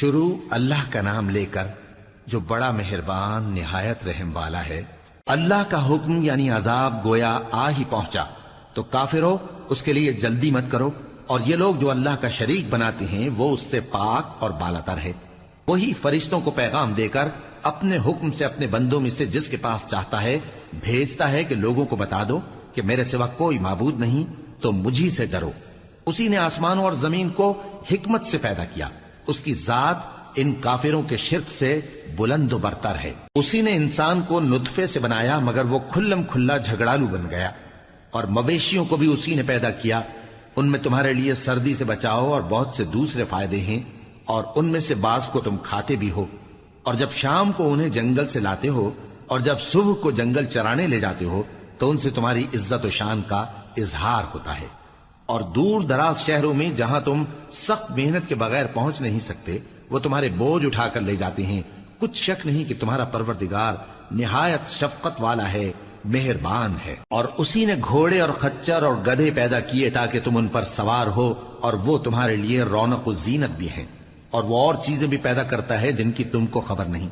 شروع اللہ کا نام لے کر جو بڑا مہربان نہایت رحم والا ہے۔ اللہ کا حکم یعنی عذاب گویا آ ہی پہنچا تو کافرو اس کے لیے جلدی مت کرو، اور یہ لوگ جو اللہ کا شریک بناتے ہیں وہ اس سے پاک اور بالاتر ہے۔ وہی فرشتوں کو پیغام دے کر اپنے حکم سے اپنے بندوں میں سے جس کے پاس چاہتا ہے بھیجتا ہے کہ لوگوں کو بتا دو کہ میرے سوا کوئی معبود نہیں، تو مجھی سے ڈرو۔ اسی نے آسمانوں اور زمین کو حکمت سے پیدا کیا، اس کی ذات ان کافروں کے شرک سے بلند و برتر ہے۔ اسی نے انسان کو نطفے سے بنایا مگر وہ کھلم کھلا جھگڑالو بن گیا، اور مویشیوں کو بھی اسی نے پیدا کیا، ان میں تمہارے لیے سردی سے بچاؤ اور بہت سے دوسرے فائدے ہیں، اور ان میں سے بعض کو تم کھاتے بھی ہو۔ اور جب شام کو انہیں جنگل سے لاتے ہو اور جب صبح کو جنگل چرانے لے جاتے ہو تو ان سے تمہاری عزت و شان کا اظہار ہوتا ہے۔ اور دور دراز شہروں میں جہاں تم سخت محنت کے بغیر پہنچ نہیں سکتے وہ تمہارے بوجھ اٹھا کر لے جاتے ہیں۔ کچھ شک نہیں کہ تمہارا پروردگار نہایت شفقت والا ہے، مہربان ہے۔ اور اسی نے گھوڑے اور خچر اور گدھے پیدا کیے تاکہ تم ان پر سوار ہو، اور وہ تمہارے لیے رونق و زینت بھی ہیں۔ اور وہ اور چیزیں بھی پیدا کرتا ہے جن کی تم کو خبر نہیں۔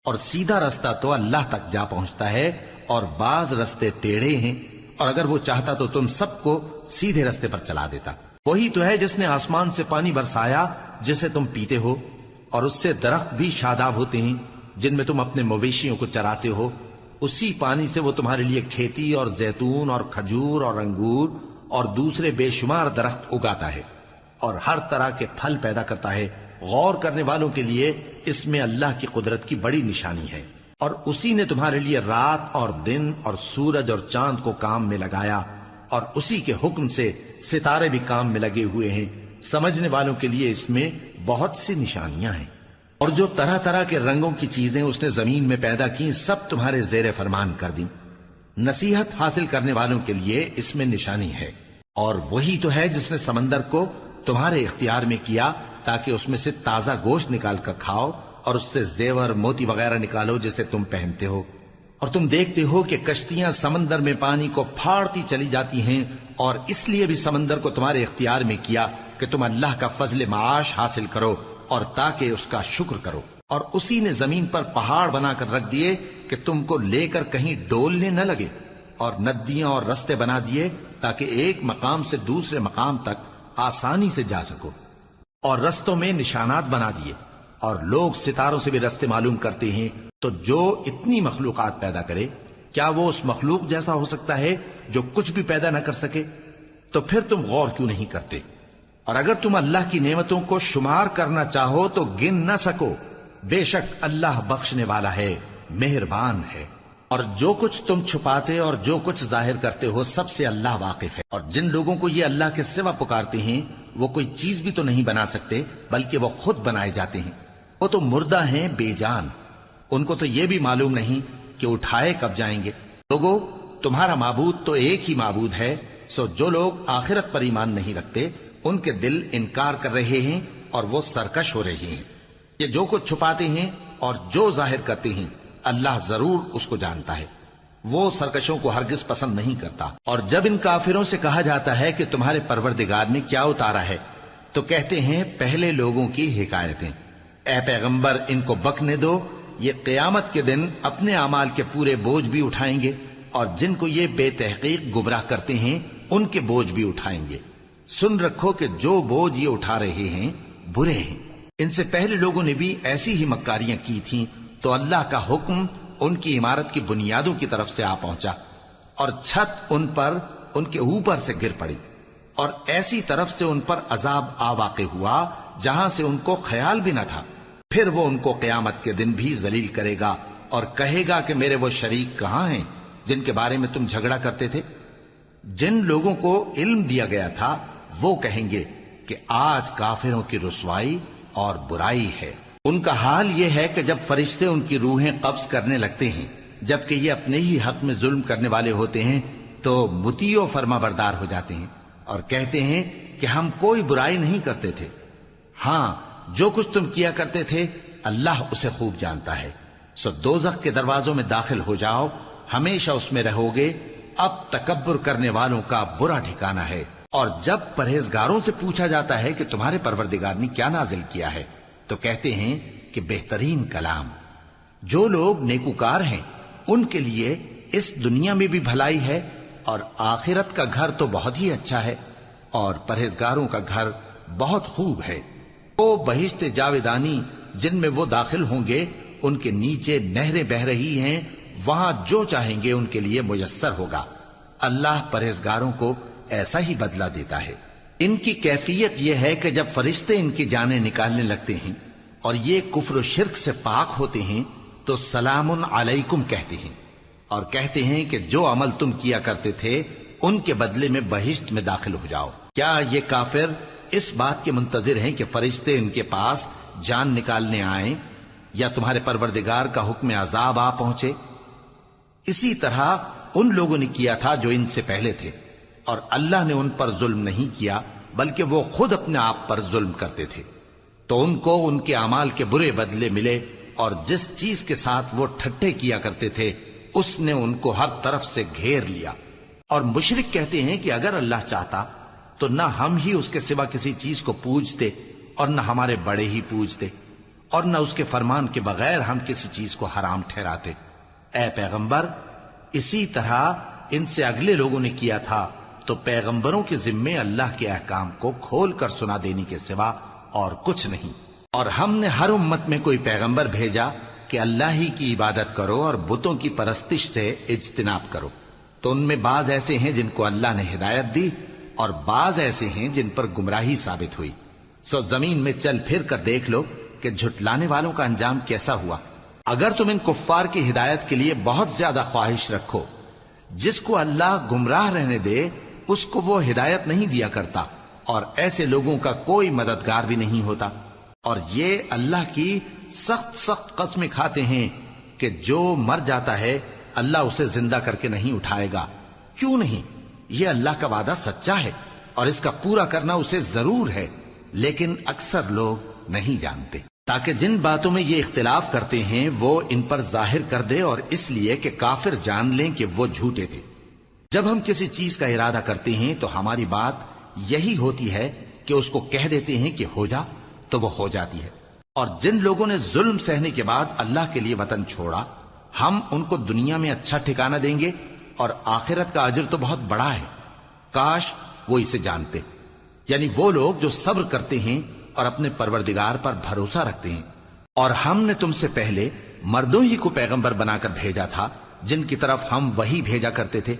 اور سیدھا رستہ تو اللہ تک جا پہنچتا ہے، اور بعض رستے ٹیڑھے ہیں، اور اگر وہ چاہتا تو تم سب کو سیدھے رستے پر چلا دیتا۔ وہی تو ہے جس نے آسمان سے پانی برسایا جسے تم پیتے ہو، اور اس سے درخت بھی شاداب ہوتے ہیں جن میں تم اپنے مویشیوں کو چراتے ہو۔ اسی پانی سے وہ تمہارے لیے کھیتی اور زیتون اور کھجور اور انگور اور دوسرے بے شمار درخت اگاتا ہے، اور ہر طرح کے پھل پیدا کرتا ہے۔ غور کرنے والوں کے لیے اس میں اللہ کی قدرت کی بڑی نشانی ہے۔ اور اسی نے تمہارے لیے رات اور دن اور سورج اور چاند کو کام میں لگایا، اور اسی کے حکم سے ستارے بھی کام میں لگے ہوئے ہیں۔ سمجھنے والوں کے لیے اس میں بہت سی نشانیاں ہیں۔ اور جو طرح طرح کے رنگوں کی چیزیں اس نے زمین میں پیدا کی سب تمہارے زیر فرمان کر دیں۔ نصیحت حاصل کرنے والوں کے لیے اس میں نشانی ہے۔ اور وہی تو ہے جس نے سمندر کو تمہارے اختیار میں کیا تاکہ اس میں سے تازہ گوشت نکال کر کھاؤ، اور اس سے زیور موتی وغیرہ نکالو جسے تم پہنتے ہو۔ اور تم دیکھتے ہو کہ کشتیاں سمندر میں پانی کو پھاڑتی چلی جاتی ہیں، اور اس لیے بھی سمندر کو تمہارے اختیار میں کیا کہ تم اللہ کا فضل معاش حاصل کرو اور تاکہ اس کا شکر کرو۔ اور اسی نے زمین پر پہاڑ بنا کر رکھ دیے کہ تم کو لے کر کہیں ڈولنے نہ لگے، اور ندیاں اور رستے بنا دیے تاکہ ایک مقام سے دوسرے مقام تک آسانی سے جا سکو، اور رستوں میں نشانات بنا دیے۔ اور لوگ ستاروں سے بھی رستے معلوم کرتے ہیں۔ تو جو اتنی مخلوقات پیدا کرے کیا وہ اس مخلوق جیسا ہو سکتا ہے جو کچھ بھی پیدا نہ کر سکے؟ تو پھر تم غور کیوں نہیں کرتے؟ اور اگر تم اللہ کی نعمتوں کو شمار کرنا چاہو تو گن نہ سکو۔ بے شک اللہ بخشنے والا ہے، مہربان ہے۔ اور جو کچھ تم چھپاتے اور جو کچھ ظاہر کرتے ہو سب سے اللہ واقف ہے۔ اور جن لوگوں کو یہ اللہ کے سوا پکارتے ہیں وہ کوئی چیز بھی تو نہیں بنا سکتے بلکہ وہ خود بنائے جاتے ہیں۔ وہ تو مردہ ہیں بے جان، ان کو تو یہ بھی معلوم نہیں کہ اٹھائے کب جائیں گے۔ لوگو تمہارا معبود تو ایک ہی معبود ہے، سو جو لوگ آخرت پر ایمان نہیں رکھتے ان کے دل انکار کر رہے ہیں اور وہ سرکش ہو رہے ہیں۔ یہ جو کچھ چھپاتے ہیں اور جو ظاہر کرتے ہیں اللہ ضرور اس کو جانتا ہے، وہ سرکشوں کو ہرگز پسند نہیں کرتا۔ اور جب ان کافروں سے کہا جاتا ہے کہ تمہارے پروردگار نے کیا اتارا ہے تو کہتے ہیں پہلے لوگوں کی حکایتیں۔ اے پیغمبر ان کو بکنے دو، یہ قیامت کے دن اپنے اعمال کے پورے بوجھ بھی اٹھائیں گے، اور جن کو یہ بے تحقیق گمراہ کرتے ہیں ان کے بوجھ بھی اٹھائیں گے۔ سن رکھو کہ جو بوجھ یہ اٹھا رہے ہیں برے ہیں۔ ان سے پہلے لوگوں نے بھی ایسی ہی مکاریاں کی تھیں تو اللہ کا حکم ان کی عمارت کی بنیادوں کی طرف سے آ پہنچا، اور چھت ان پر ان کے اوپر سے گر پڑی، اور ایسی طرف سے ان پر عذاب آ واقع ہوا جہاں سے ان کو خیال بھی نہ تھا۔ پھر وہ ان کو قیامت کے دن بھی ذلیل کرے گا اور کہے گا کہ میرے وہ شریک کہاں ہیں جن کے بارے میں تم جھگڑا کرتے تھے؟ جن لوگوں کو علم دیا گیا تھا وہ کہیں گے کہ آج کافروں کی رسوائی اور برائی ہے۔ ان کا حال یہ ہے کہ جب فرشتے ان کی روحیں قبض کرنے لگتے ہیں جبکہ یہ اپنے ہی حق میں ظلم کرنے والے ہوتے ہیں تو مطیع و فرما بردار ہو جاتے ہیں اور کہتے ہیں کہ ہم کوئی برائی نہیں کرتے تھے۔ ہاں جو کچھ تم کیا کرتے تھے اللہ اسے خوب جانتا ہے۔ سو دوزخ کے دروازوں میں داخل ہو جاؤ، ہمیشہ اس میں رہو گے، اب تکبر کرنے والوں کا برا ٹھکانہ ہے۔ اور جب پرہیزگاروں سے پوچھا جاتا ہے کہ تمہارے پروردگار نے کیا نازل کیا ہے تو کہتے ہیں کہ بہترین کلام. جو لوگ نیکوکار ہیں ان کے لیے اس دنیا میں بھی بھلائی ہے اور آخرت کا گھر تو بہت ہی اچھا ہے، اور پرہیزگاروں کا گھر بہت خوب ہے. وہ بہشت جاویدانی جن میں وہ داخل ہوں گے، ان کے نیچے نہریں بہہ رہی ہیں، وہاں جو چاہیں گے ان کے لیے میسر ہوگا. اللہ پرہیزگاروں کو ایسا ہی بدلہ دیتا ہے. ان کی کیفیت یہ ہے کہ جب فرشتے ان کی جانیں نکالنے لگتے ہیں اور یہ کفر و شرک سے پاک ہوتے ہیں تو سلام علیکم کہتے ہیں، اور کہتے ہیں کہ جو عمل تم کیا کرتے تھے ان کے بدلے میں بہشت میں داخل ہو جاؤ. کیا یہ کافر اس بات کے منتظر ہیں کہ فرشتے ان کے پاس جان نکالنے آئیں یا تمہارے پروردگار کا حکم عذاب آ پہنچے؟ اسی طرح ان لوگوں نے کیا تھا جو ان سے پہلے تھے، اور اللہ نے ان پر ظلم نہیں کیا بلکہ وہ خود اپنے آپ پر ظلم کرتے تھے. تو ان کو ان کے اعمال کے برے بدلے ملے، اور جس چیز کے ساتھ وہ ٹھٹھے کیا کرتے تھے اس نے ان کو ہر طرف سے گھیر لیا. اور مشرک کہتے ہیں کہ اگر اللہ چاہتا تو نہ ہم ہی اس کے سوا کسی چیز کو پوجتے اور نہ ہمارے بڑے ہی پوجتے، اور نہ اس کے فرمان کے بغیر ہم کسی چیز کو حرام ٹھہراتے. اے پیغمبر، اسی طرح ان سے اگلے لوگوں نے کیا تھا، تو پیغمبروں کے ذمے اللہ کے احکام کو کھول کر سنا دینے کے سوا اور کچھ نہیں. اور ہم نے ہر امت میں کوئی پیغمبر بھیجا کہ اللہ ہی کی عبادت کرو اور بتوں کی پرستش سے اجتناب کرو. تو ان میں بعض ایسے ہیں جن کو اللہ نے ہدایت دی اور بعض ایسے ہیں جن پر گمراہی ثابت ہوئی. سو زمین میں چل پھر کر دیکھ لو کہ جھٹلانے والوں کا انجام کیسا ہوا. اگر تم ان کفار کی ہدایت کے لیے بہت زیادہ خواہش رکھو، جس کو اللہ گمراہ رہنے دے اس کو وہ ہدایت نہیں دیا کرتا، اور ایسے لوگوں کا کوئی مددگار بھی نہیں ہوتا. اور یہ اللہ کی سخت سخت قسمیں کھاتے ہیں کہ جو مر جاتا ہے اللہ اسے زندہ کر کے نہیں اٹھائے گا. کیوں نہیں؟ یہ اللہ کا وعدہ سچا ہے اور اس کا پورا کرنا اسے ضرور ہے، لیکن اکثر لوگ نہیں جانتے. تاکہ جن باتوں میں یہ اختلاف کرتے ہیں وہ ان پر ظاہر کر دے، اور اس لیے کہ کافر جان لیں کہ وہ جھوٹے تھے. جب ہم کسی چیز کا ارادہ کرتے ہیں تو ہماری بات یہی ہوتی ہے کہ اس کو کہہ دیتے ہیں کہ ہو جا، تو وہ ہو جاتی ہے. اور جن لوگوں نے ظلم سہنے کے بعد اللہ کے لیے وطن چھوڑا، ہم ان کو دنیا میں اچھا ٹھکانہ دیں گے، اور آخرت کا اجر تو بہت بڑا ہے. کاش وہ اسے جانتے. یعنی وہ لوگ جو صبر کرتے ہیں اور اپنے پروردگار پر بھروسہ رکھتے ہیں. اور ہم نے تم سے پہلے مردوں ہی کو پیغمبر بنا کر بھیجا تھا جن کی طرف ہم وہی بھیجا کرتے تھے.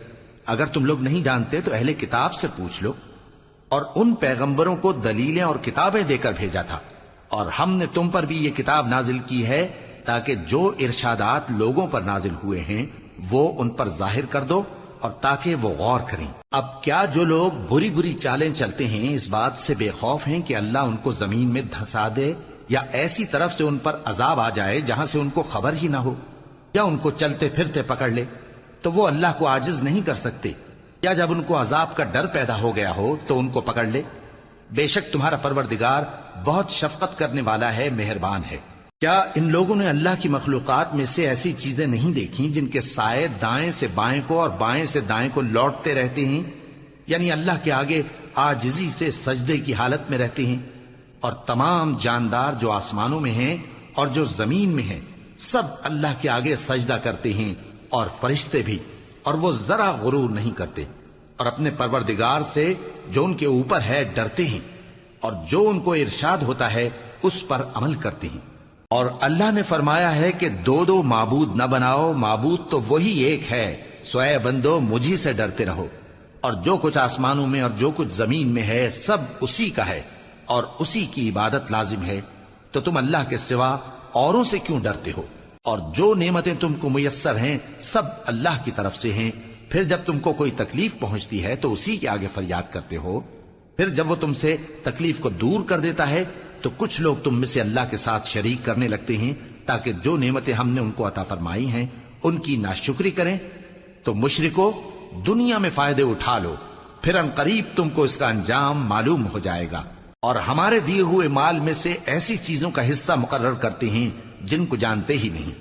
اگر تم لوگ نہیں جانتے تو اہل کتاب سے پوچھ لو. اور ان پیغمبروں کو دلیلیں اور کتابیں دے کر بھیجا تھا، اور ہم نے تم پر بھی یہ کتاب نازل کی ہے تاکہ جو ارشادات لوگوں پر نازل ہوئے ہیں وہ ان پر ظاہر کر دو، اور تاکہ وہ غور کریں. اب کیا جو لوگ بری بری چالیں چلتے ہیں اس بات سے بے خوف ہیں کہ اللہ ان کو زمین میں دھسا دے، یا ایسی طرف سے ان پر عذاب آ جائے جہاں سے ان کو خبر ہی نہ ہو، یا ان کو چلتے پھرتے پکڑ لے تو وہ اللہ کو عاجز نہیں کر سکتے، یا جب ان کو عذاب کا ڈر پیدا ہو گیا ہو تو ان کو پکڑ لے؟ بے شک تمہارا پروردگار بہت شفقت کرنے والا ہے، مہربان ہے. کیا ان لوگوں نے اللہ کی مخلوقات میں سے ایسی چیزیں نہیں دیکھی جن کے سائے دائیں سے بائیں کو اور بائیں سے دائیں کو لوٹتے رہتے ہیں؟ یعنی اللہ کے آگے عاجزی سے سجدے کی حالت میں رہتے ہیں. اور تمام جاندار جو آسمانوں میں ہیں اور جو زمین میں ہیں سب اللہ کے آگے سجدہ کرتے ہیں، اور فرشتے بھی، اور وہ ذرا غرور نہیں کرتے، اور اپنے پروردگار سے جو ان کے اوپر ہے ڈرتے ہیں، اور جو ان کو ارشاد ہوتا ہے اس پر عمل کرتے ہیں. اور اللہ نے فرمایا ہے کہ دو دو معبود نہ بناؤ، معبود تو وہی ایک ہے، سو اے بندو مجھی سے ڈرتے رہو. اور جو کچھ آسمانوں میں اور جو کچھ زمین میں ہے سب اسی کا ہے، اور اسی کی عبادت لازم ہے. تو تم اللہ کے سوا اوروں سے کیوں ڈرتے ہو؟ اور جو نعمتیں تم کو میسر ہیں سب اللہ کی طرف سے ہیں. پھر جب تم کو کوئی تکلیف پہنچتی ہے تو اسی کے آگے فریاد کرتے ہو. پھر جب وہ تم سے تکلیف کو دور کر دیتا ہے تو کچھ لوگ تم میں سے اللہ کے ساتھ شریک کرنے لگتے ہیں تاکہ جو نعمتیں ہم نے ان کو عطا فرمائی ہیں ان کی ناشکری کریں. تو مشرکو دنیا میں فائدے اٹھا لو، پھر ان قریب تم کو اس کا انجام معلوم ہو جائے گا. اور ہمارے دیے ہوئے مال میں سے ایسی چیزوں کا حصہ مقرر کرتے ہیں جن کو جانتے ہی نہیں.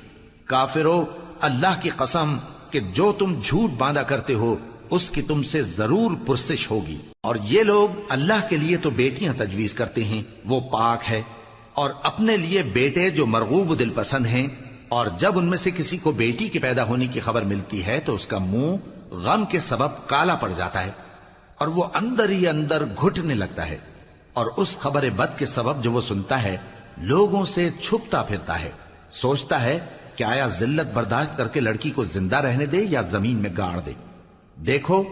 کافرو، اللہ کی قسم کہ جو تم جھوٹ باندھا کرتے ہو اس کی تم سے ضرور پرسش ہوگی. اور یہ لوگ اللہ کے لیے تو بیٹیاں تجویز کرتے ہیں، وہ پاک ہے، اور اپنے لیے بیٹے جو مرغوب دل پسند ہیں، اور جب ان میں سے کسی کو بیٹی کے پیدا ہونے کی خبر ملتی ہے تو اس کا منہ غم کے سبب کالا پڑ جاتا ہے اور وہ اندر ہی اندر گھٹنے لگتا ہے، اور اس خبر بد کے سبب جو وہ سنتا ہے لوگوں سے چھپتا پھرتا ہے، سوچتا ہے کہ آیا ذلت برداشت کر کے لڑکی کو زندہ رہنے دے یا زمین میں گاڑ دے۔ دیکھو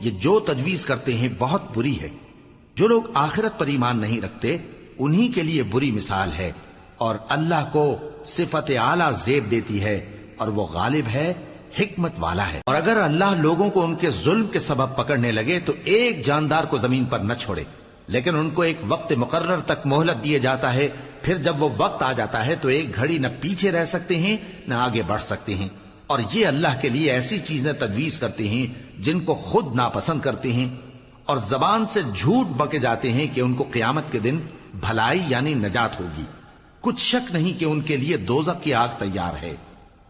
یہ جو تجویز کرتے ہیں بہت بری ہے۔ جو لوگ آخرت پر ایمان نہیں رکھتے انہی کے لیے بری مثال ہے، اور اللہ کو صفت اعلیٰ زیب دیتی ہے، اور وہ غالب ہے، حکمت والا ہے۔ اور اگر اللہ لوگوں کو ان کے ظلم کے سبب پکڑنے لگے تو ایک جاندار کو زمین پر نہ چھوڑے، لیکن ان کو ایک وقت مقرر تک مہلت دیے جاتا ہے، پھر جب وہ وقت آ جاتا ہے تو ایک گھڑی نہ پیچھے رہ سکتے ہیں نہ آگے بڑھ سکتے ہیں۔ اور یہ اللہ کے لیے ایسی چیزیں تجویز کرتے ہیں جن کو خود ناپسند کرتے ہیں، اور زبان سے جھوٹ بکے جاتے ہیں کہ ان کو قیامت کے دن بھلائی یعنی نجات ہوگی۔ کچھ شک نہیں کہ ان کے لیے دوزخ کی آگ تیار ہے،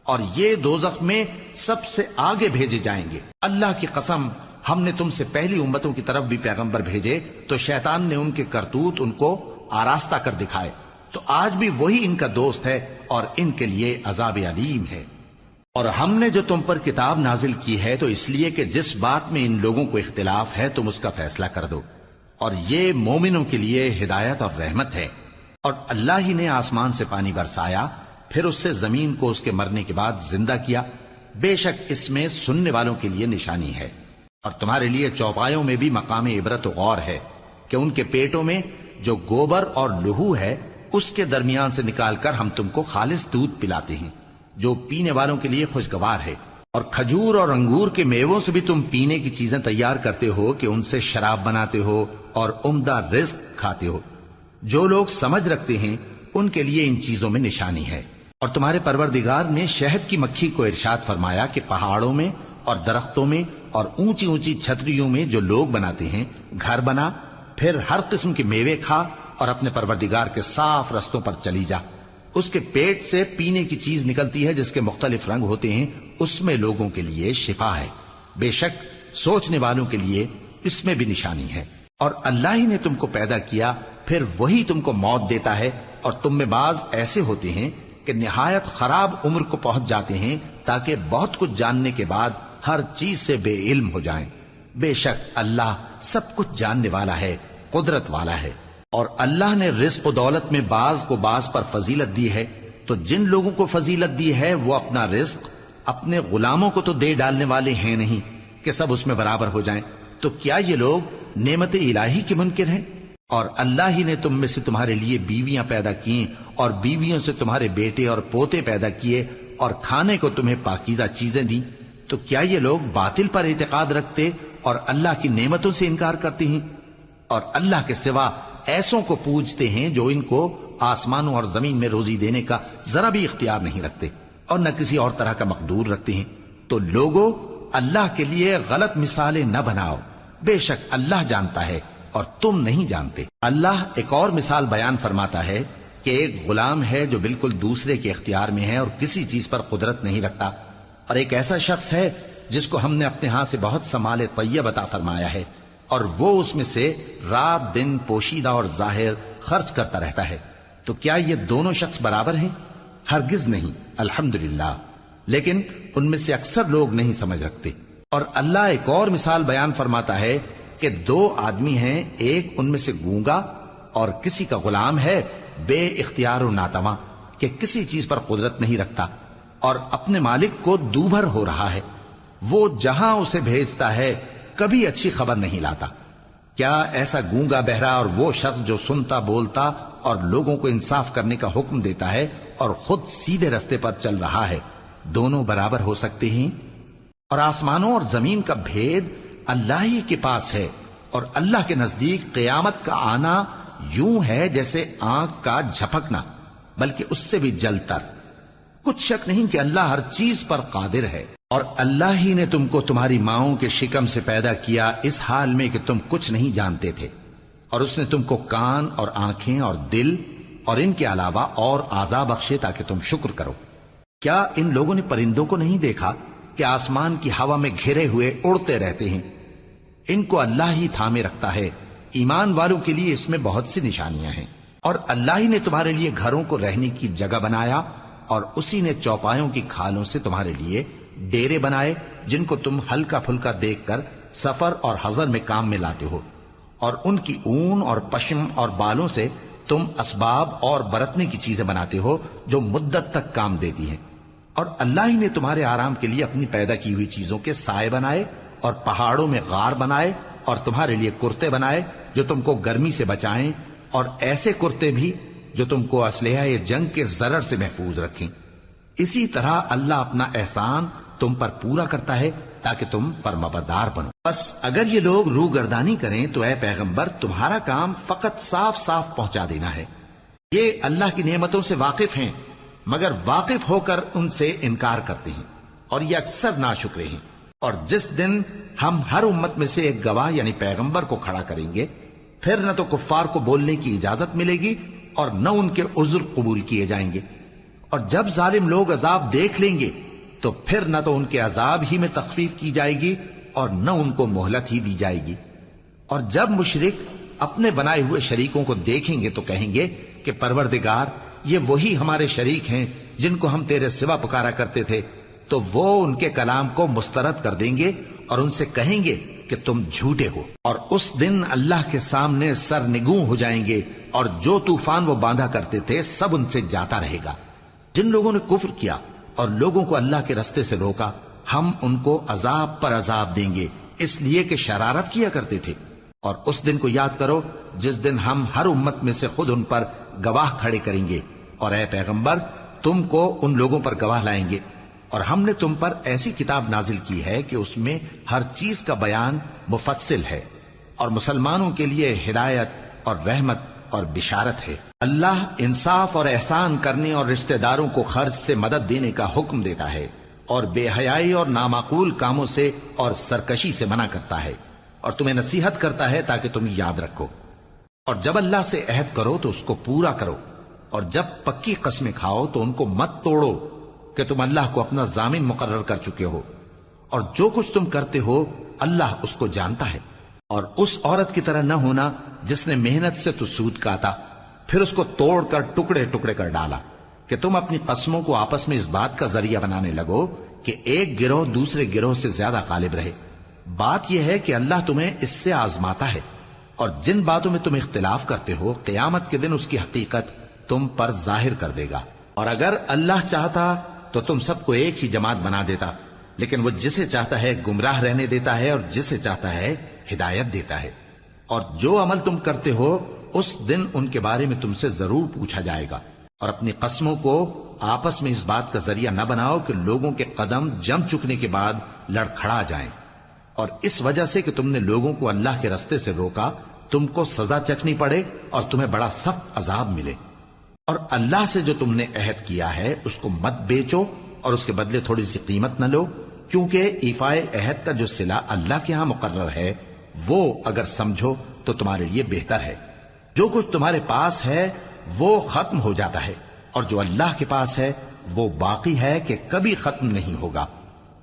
اور یہ دوزخ میں سب سے آگے بھیجے جائیں گے۔ اللہ کی قسم، ہم نے تم سے پہلی امتوں کی طرف بھی پیغمبر بھیجے تو شیطان نے ان کے کرتوت ان کو آراستہ کر دکھائے، تو آج بھی وہی ان کا دوست ہے اور ان کے لیے عذاب علیم ہے۔ اور ہم نے جو تم پر کتاب نازل کی ہے تو اس لیے کہ جس بات میں ان لوگوں کو اختلاف ہے تم اس کا فیصلہ کر دو، اور یہ مومنوں کے لیے ہدایت اور رحمت ہے۔ اور اللہ ہی نے آسمان سے پانی برسایا، پھر اس سے زمین کو اس کے مرنے کے بعد زندہ کیا، بے شک اس میں سننے والوں کے لیے نشانی ہے۔ اور تمہارے لیے چوپایوں میں بھی مقام عبرت و غور ہے کہ ان کے پیٹوں میں جو گوبر اور لہو ہے اس کے درمیان سے نکال کر ہم تم کو خالص دودھ پلاتے ہیں جو پینے والوں کے لیے خوشگوار ہے، اور کھجور اور انگور کے میووں سے بھی تم پینے کی چیزیں تیار کرتے ہو کہ ان سے شراب بناتے ہو اور عمدہ رزق کھاتے ہو۔ جو لوگ سمجھ رکھتے ہیں ان کے لیے ان چیزوں میں نشانی ہے۔ اور تمہارے پروردگار نے شہد کی مکھی کو ارشاد فرمایا کہ پہاڑوں میں اور درختوں میں اور اونچی اونچی چھتریوں میں جو لوگ بناتے ہیں گھر بنا، پھر ہر قسم کے میوے کھا اور اپنے پروردگار کے صاف رستوں پر چلی جا۔ اس کے پیٹ سے پینے کی چیز نکلتی ہے جس کے مختلف رنگ ہوتے ہیں، اس میں لوگوں کے لیے شفا ہے، بے شک سوچنے والوں کے لیے اس میں بھی نشانی ہے۔ اور اللہ ہی نے تم کو پیدا کیا، پھر وہی تم کو موت دیتا ہے، اور تم میں بعض ایسے ہوتے ہیں کہ نہایت خراب عمر کو پہنچ جاتے ہیں تاکہ بہت کچھ جاننے کے بعد ہر چیز سے بے علم ہو جائیں۔ بے شک اللہ سب کچھ جاننے والا ہے، قدرت والا ہے۔ اور اللہ نے رزق و دولت میں بعض کو بعض پر فضیلت دی ہے، تو جن لوگوں کو فضیلت دی ہے وہ اپنا رزق اپنے غلاموں کو تو دے ڈالنے والے ہیں نہیں کہ سب اس میں برابر ہو جائیں، تو کیا یہ لوگ نعمت الہی کے منکر ہیں؟ اور اللہ ہی نے تم میں سے تمہارے لیے بیویاں پیدا کی اور بیویوں سے تمہارے بیٹے اور پوتے پیدا کیے اور کھانے کو تمہیں پاکیزہ چیزیں دیں، تو کیا یہ لوگ باطل پر اعتقاد رکھتے اور اللہ کی نعمتوں سے انکار کرتے ہیں؟ اور اللہ کے سوا ایسوں کو پوجتے ہیں جو ان کو آسمانوں اور زمین میں روزی دینے کا ذرا بھی اختیار نہیں رکھتے اور نہ کسی اور طرح کا مقدور رکھتے ہیں۔ تو لوگوں اللہ کے لیے غلط مثالیں نہ بناؤ، بے شک اللہ جانتا ہے اور تم نہیں جانتے۔ اللہ ایک اور مثال بیان فرماتا ہے کہ ایک غلام ہے جو بالکل دوسرے کے اختیار میں ہے اور کسی چیز پر قدرت نہیں رکھتا، اور ایک ایسا شخص ہے جس کو ہم نے اپنے ہاں سے بہت سا مال طیب عطا فرمایا ہے اور وہ اس میں سے رات دن پوشیدہ اور ظاہر خرچ کرتا رہتا ہے، تو کیا یہ دونوں شخص برابر ہیں؟ ہرگز نہیں، الحمدللہ، لیکن ان میں سے اکثر لوگ نہیں سمجھ رکھتے۔ اور اللہ ایک اور مثال بیان فرماتا ہے کہ دو آدمی ہیں، ایک ان میں سے گونگا اور کسی کا غلام ہے بے اختیار و ناتواں کہ کسی چیز پر قدرت نہیں رکھتا اور اپنے مالک کو دوبھر ہو رہا ہے، وہ جہاں اسے بھیجتا ہے کبھی اچھی خبر نہیں لاتا۔ کیا ایسا گونگا بہرا اور وہ شخص جو سنتا بولتا اور لوگوں کو انصاف کرنے کا حکم دیتا ہے اور خود سیدھے رستے پر چل رہا ہے، دونوں برابر ہو سکتے ہیں؟ اور آسمانوں اور زمین کا بھید اللہ ہی کے پاس ہے، اور اللہ کے نزدیک قیامت کا آنا یوں ہے جیسے آنکھ کا جھپکنا، بلکہ اس سے بھی جلتر۔ کچھ شک نہیں کہ اللہ ہر چیز پر قادر ہے۔ اور اللہ ہی نے تم کو تمہاری ماؤں کے شکم سے پیدا کیا اس حال میں کہ تم کچھ نہیں جانتے تھے، اور اس نے تم کو کان اور آنکھیں اور دل اور ان کے علاوہ اور اعضاء بخشے تاکہ تم شکر کرو۔ کیا ان لوگوں نے پرندوں کو نہیں دیکھا کہ آسمان کی ہوا میں گھرے ہوئے اڑتے رہتے ہیں؟ ان کو اللہ ہی تھامے رکھتا ہے۔ ایمان والوں کے لیے اس میں بہت سی نشانیاں ہیں۔ اور اللہ ہی نے تمہارے لیے گھروں کو رہنے کی جگہ بنایا، اور اسی نے چوپایوں کی کھالوں سے تمہارے لیے ڈیرے بنائے جن کو تم ہلکا پھلکا دیکھ کر سفر اور حضر میں کام میں لاتے ہو، اور ان کی اون اور پشم اور بالوں سے تم اسباب اور برتنے کی چیزیں بناتے ہو جو مدت تک کام دیتی ہیں۔ اور اللہ ہی نے تمہارے آرام کے لیے اپنی پیدا کی ہوئی چیزوں کے سائے بنائے، اور پہاڑوں میں غار بنائے، اور تمہارے لیے کرتے بنائے جو تم کو گرمی سے بچائیں، اور ایسے کرتے بھی جو تم کو اسلحہ جنگ کے ضرر سے محفوظ رکھیں۔ اسی طرح اللہ اپنا احسان تم پر پورا کرتا ہے تاکہ تم فرمانبردار بنو۔ بس اگر یہ لوگ روگردانی کریں تو اے پیغمبر تمہارا کام فقط صاف صاف پہنچا دینا ہے۔ یہ اللہ کی نعمتوں سے واقف ہیں مگر واقف ہو کر ان سے انکار کرتے ہیں، اور یہ اکثر ناشکرے ہیں۔ اور جس دن ہم ہر امت میں سے ایک گواہ یعنی پیغمبر کو کھڑا کریں گے، پھر نہ تو کفار کو بولنے کی اجازت ملے گی اور نہ ان کے عذر قبول کیے جائیں گے۔ اور جب ظالم لوگ عذاب دیکھ لیں گے تو پھر نہ تو ان کے عذاب ہی میں تخفیف کی جائے گی اور نہ ان کو مہلت ہی دی جائے گی۔ اور جب مشرک اپنے بنائے ہوئے شریکوں کو دیکھیں گے تو کہیں گے کہ پروردگار، یہ وہی ہمارے شریک ہیں جن کو ہم تیرے سوا پکارا کرتے تھے، تو وہ ان کے کلام کو مسترد کر دیں گے اور ان سے کہیں گے کہ تم جھوٹے ہو۔ اور اس دن اللہ کے سامنے سرنگوں ہو جائیں گے، اور جو طوفان وہ باندھا کرتے تھے سب ان سے جاتا رہے گا۔ جن لوگوں نے کفر کیا اور لوگوں کو اللہ کے رستے سے روکا، ہم ان کو عذاب پر عذاب دیں گے اس لیے کہ شرارت کیا کرتے تھے۔ اور اس دن کو یاد کرو جس دن ہم ہر امت میں سے خود ان پر گواہ کھڑے کریں گے، اور اے پیغمبر تم کو ان لوگوں پر گواہ لائیں گے۔ اور ہم نے تم پر ایسی کتاب نازل کی ہے کہ اس میں ہر چیز کا بیان مفصل ہے، اور مسلمانوں کے لیے ہدایت اور رحمت اور بشارت ہے۔ اللہ انصاف اور احسان کرنے اور رشتہ داروں کو خرچ سے مدد دینے کا حکم دیتا ہے، اور بے حیائی اور نامعقول کاموں سے اور سرکشی سے منع کرتا ہے، اور تمہیں نصیحت کرتا ہے تاکہ تم یاد رکھو۔ اور جب اللہ سے عہد کرو تو اس کو پورا کرو، اور جب پکی قسمیں کھاؤ تو ان کو مت توڑو کہ تم اللہ کو اپنا ضامن مقرر کر چکے ہو، اور جو کچھ تم کرتے ہو اللہ اس کو جانتا ہے۔ اور اس عورت کی طرح نہ ہونا جس نے محنت سے تو سود کاتا پھر اس کو توڑ کر ٹکڑے ٹکڑے کر ڈالا، کہ تم اپنی قسموں کو آپس میں اس بات کا ذریعہ بنانے لگو کہ ایک گروہ دوسرے گروہ سے زیادہ غالب رہے۔ بات یہ ہے کہ اللہ تمہیں اس سے آزماتا ہے، اور جن باتوں میں تم اختلاف کرتے ہو قیامت کے دن اس کی حقیقت تم پر ظاہر کر دے گا۔ اور اگر اللہ چاہتا تو تم سب کو ایک ہی جماعت بنا دیتا، لیکن وہ جسے چاہتا ہے گمراہ رہنے دیتا ہے اور جسے چاہتا ہے ہدایت دیتا ہے۔ اور جو عمل تم کرتے ہو اس دن ان کے بارے میں تم سے ضرور پوچھا جائے گا۔ اور اپنی قسموں کو آپس میں اس بات کا ذریعہ نہ بناؤ کہ لوگوں کے قدم جم چکنے کے بعد لڑکھڑا جائیں، اور اس وجہ سے کہ تم نے لوگوں کو اللہ کے رستے سے روکا تم کو سزا چکھنی پڑے اور تمہیں بڑا سخت عذاب ملے۔ اور اللہ سے جو تم نے عہد کیا ہے اس کو مت بیچو اور اس کے بدلے تھوڑی سی قیمت نہ لو، کیونکہ ایفائے عہد کا جو صلہ اللہ کے ہاں مقرر ہے وہ اگر سمجھو تو تمہارے لیے بہتر ہے۔ جو کچھ تمہارے پاس ہے وہ ختم ہو جاتا ہے، اور جو اللہ کے پاس ہے وہ باقی ہے کہ کبھی ختم نہیں ہوگا۔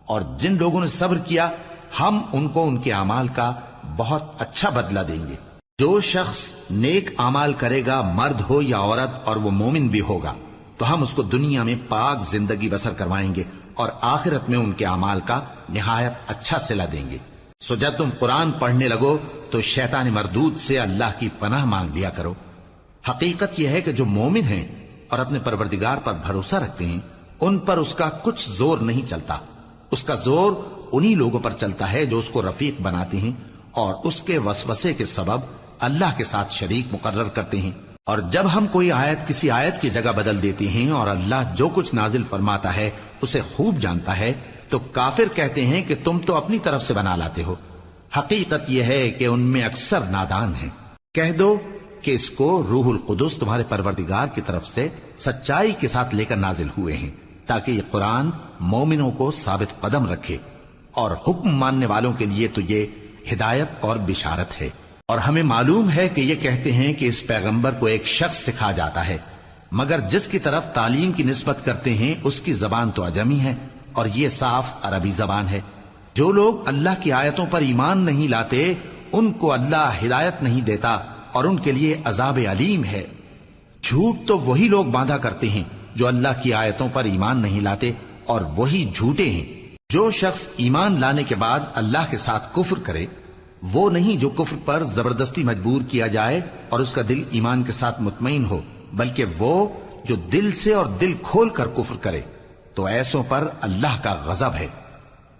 اور جن لوگوں نے صبر کیا ہم ان کو ان کے اعمال کا بہت اچھا بدلہ دیں گے۔ جو شخص نیک اعمال کرے گا مرد ہو یا عورت اور وہ مومن بھی ہوگا تو ہم اس کو دنیا میں پاک زندگی بسر کروائیں گے اور آخرت میں ان کے اعمال کا نہایت اچھا صلہ دیں گے۔ سو جب تم قرآن پڑھنے لگو تو شیطان مردود سے اللہ کی پناہ مانگ لیا کرو۔ حقیقت یہ ہے کہ جو مومن ہیں اور اپنے پروردگار پر بھروسہ رکھتے ہیں ان پر اس کا کچھ زور نہیں چلتا۔ اس کا زور انہی لوگوں پر چلتا ہے جو اس کو رفیق بناتے ہیں اور اس کے وسوسے کے سبب اللہ کے ساتھ شریک مقرر کرتے ہیں۔ اور جب ہم کوئی آیت کسی آیت کی جگہ بدل دیتے ہیں اور اللہ جو کچھ نازل فرماتا ہے اسے خوب جانتا ہے تو کافر کہتے ہیں کہ تم تو اپنی طرف سے بنا لاتے ہو۔ حقیقت یہ ہے کہ ان میں اکثر نادان ہیں۔ کہہ دو کہ اس کو روح القدس تمہارے پروردگار کی طرف سے سچائی کے ساتھ لے کر نازل ہوئے ہیں تاکہ یہ قرآن مومنوں کو ثابت قدم رکھے، اور حکم ماننے والوں کے لیے تو یہ ہدایت اور بشارت ہے۔ اور ہمیں معلوم ہے کہ یہ کہتے ہیں کہ اس پیغمبر کو ایک شخص سکھا جاتا ہے، مگر جس کی طرف تعلیم کی نسبت کرتے ہیں اس کی زبان تو عجمی ہے اور یہ صاف عربی زبان ہے۔ جو لوگ اللہ کی آیتوں پر ایمان نہیں لاتے ان کو اللہ ہدایت نہیں دیتا اور ان کے لیے عذاب علیم ہے۔ جھوٹ تو وہی لوگ باندھا کرتے ہیں جو اللہ کی آیتوں پر ایمان نہیں لاتے، اور وہی جھوٹے ہیں۔ جو شخص ایمان لانے کے بعد اللہ کے ساتھ کفر کرے، وہ نہیں جو کفر پر زبردستی مجبور کیا جائے اور اس کا دل ایمان کے ساتھ مطمئن ہو، بلکہ وہ جو دل سے اور دل کھول کر کفر کرے، تو ایسوں پر اللہ کا غضب ہے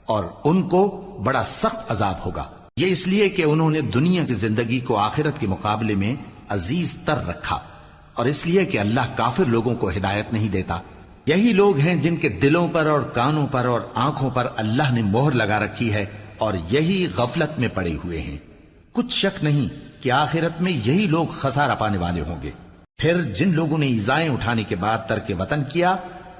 اور ان کو بڑا سخت عذاب ہوگا۔ یہ اس لیے کہ انہوں نے دنیا کی زندگی کو آخرت کے مقابلے میں عزیز تر رکھا، اور اس لیے کہ اللہ کافر لوگوں کو ہدایت نہیں دیتا۔ یہی لوگ ہیں جن کے دلوں پر اور کانوں پر اور آنکھوں پر اللہ نے مہر لگا رکھی ہے، اور یہی غفلت میں پڑے ہوئے ہیں۔ کچھ شک نہیں کہ آخرت میں یہی لوگ خسارہ پانے والے ہوں گے۔ پھر جن لوگوں نے ایذائیں اٹھانے کے بعد ترک وطن کیا،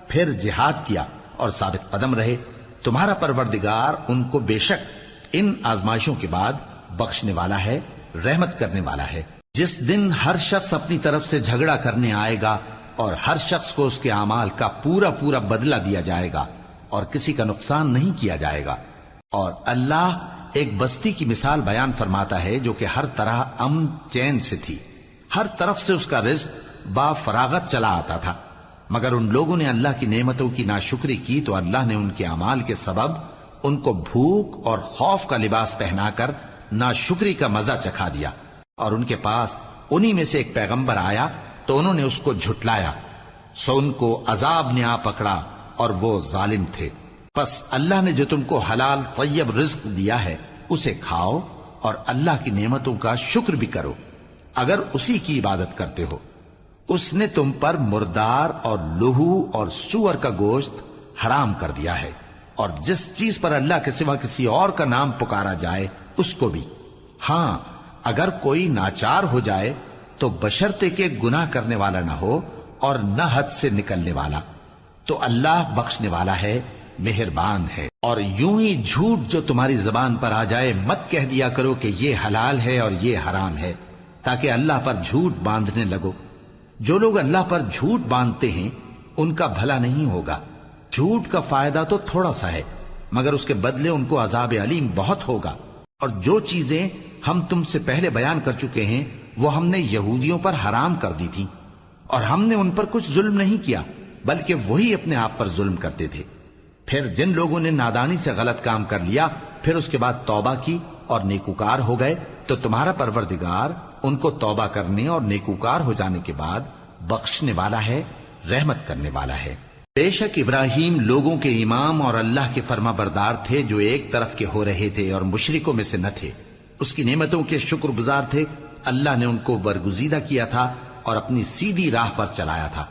پھر جہاد کیا اور ثابت قدم رہے، تمہارا پروردگار ان کو بے شک ان آزمائشوں کے بعد بخشنے والا ہے، رحمت کرنے والا ہے۔ جس دن ہر شخص اپنی طرف سے جھگڑا کرنے آئے گا اور ہر شخص کو اس کے اعمال کا پورا پورا بدلہ دیا جائے گا اور کسی کا نقصان نہیں کیا جائے گا۔ اور اللہ ایک بستی کی مثال بیان فرماتا ہے جو کہ ہر طرح امن چین سے تھی، ہر طرف سے اس کا رزق با فراغت چلا آتا تھا، مگر ان لوگوں نے اللہ کی نعمتوں کی ناشکری کی تو اللہ نے ان کے اعمال کے سبب ان کو بھوک اور خوف کا لباس پہنا کر ناشکری کا مزہ چکھا دیا۔ اور ان کے پاس انہی میں سے ایک پیغمبر آیا تو انہوں نے اس کو جھٹلایا، سو ان کو عذاب نے آ پکڑا اور وہ ظالم تھے۔ پس اللہ نے جو تم کو حلال طیب رزق دیا ہے اسے کھاؤ اور اللہ کی نعمتوں کا شکر بھی کرو اگر اسی کی عبادت کرتے ہو۔ اس نے تم پر مردار اور لہو اور سور کا گوشت حرام کر دیا ہے، اور جس چیز پر اللہ کے سوا کسی اور کا نام پکارا جائے اس کو بھی۔ ہاں، اگر کوئی ناچار ہو جائے تو بشرطے کہ گناہ کرنے والا نہ ہو اور نہ حد سے نکلنے والا، تو اللہ بخشنے والا ہے، مہربان ہے۔ اور یوں ہی جھوٹ جو تمہاری زبان پر آ جائے مت کہہ دیا کرو کہ یہ حلال ہے اور یہ حرام ہے، تاکہ اللہ پر جھوٹ باندھنے لگو۔ جو لوگ اللہ پر جھوٹ باندھتے ہیں ان کا بھلا نہیں ہوگا۔ جھوٹ کا فائدہ تو تھوڑا سا ہے، مگر اس کے بدلے ان کو عذاب علیم بہت ہوگا۔ اور جو چیزیں ہم تم سے پہلے بیان کر چکے ہیں وہ ہم نے یہودیوں پر حرام کر دی تھی، اور ہم نے ان پر کچھ ظلم نہیں کیا بلکہ وہی اپنے آپ پر ظلم کرتے تھے۔ پھر جن لوگوں نے نادانی سے غلط کام کر لیا پھر اس کے بعد توبہ کی اور نیکوکار ہو گئے تو تمہارا پروردگار ان کو توبہ کرنے اور نیکوکار ہو جانے کے بعد بخشنے والا ہے، رحمت کرنے والا ہے۔ بے شک ابراہیم لوگوں کے امام اور اللہ کے فرما بردار تھے جو ایک طرف کے ہو رہے تھے اور مشرکوں میں سے نہ تھے۔ اس کی نعمتوں کے شکر گزار تھے۔ اللہ نے ان کو برگزیدہ کیا تھا اور اپنی سیدھی راہ پر چلایا تھا،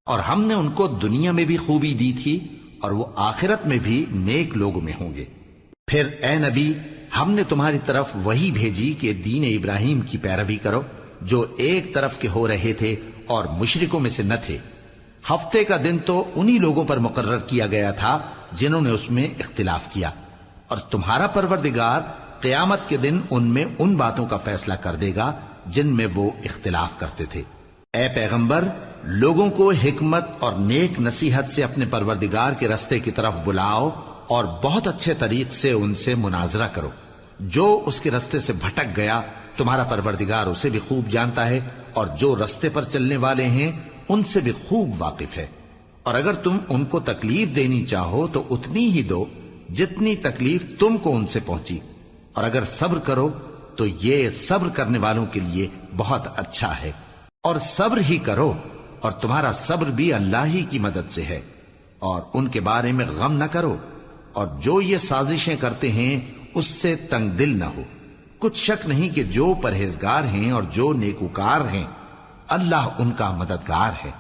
اور ہم نے ان کو دنیا میں بھی خوبی دی تھی اور وہ آخرت میں بھی نیک لوگوں میں ہوں گے۔ پھر اے نبی، ہم نے تمہاری طرف وہی بھیجی کہ دین ابراہیم کی پیروی کرو جو ایک طرف کے ہو رہے تھے اور مشرکوں میں سے نہ تھے۔ ہفتے کا دن تو انہی لوگوں پر مقرر کیا گیا تھا جنہوں نے اس میں اختلاف کیا، اور تمہارا پروردگار قیامت کے دن ان میں ان باتوں کا فیصلہ کر دے گا جن میں وہ اختلاف کرتے تھے۔ اے پیغمبر، لوگوں کو حکمت اور نیک نصیحت سے اپنے پروردگار کے رستے کی طرف بلاؤ اور بہت اچھے طریق سے ان سے مناظرہ کرو۔ جو اس کے رستے سے بھٹک گیا تمہارا پروردگار اسے بھی خوب جانتا ہے، اور جو رستے پر چلنے والے ہیں ان سے بھی خوب واقف ہے۔ اور اگر تم ان کو تکلیف دینی چاہو تو اتنی ہی دو جتنی تکلیف تم کو ان سے پہنچی، اور اگر صبر کرو تو یہ صبر کرنے والوں کے لیے بہت اچھا ہے۔ اور صبر ہی کرو، اور تمہارا صبر بھی اللہ ہی کی مدد سے ہے، اور ان کے بارے میں غم نہ کرو، اور جو یہ سازشیں کرتے ہیں اس سے تنگ دل نہ ہو۔ کچھ شک نہیں کہ جو پرہیزگار ہیں اور جو نیکوکار ہیں اللہ ان کا مددگار ہے۔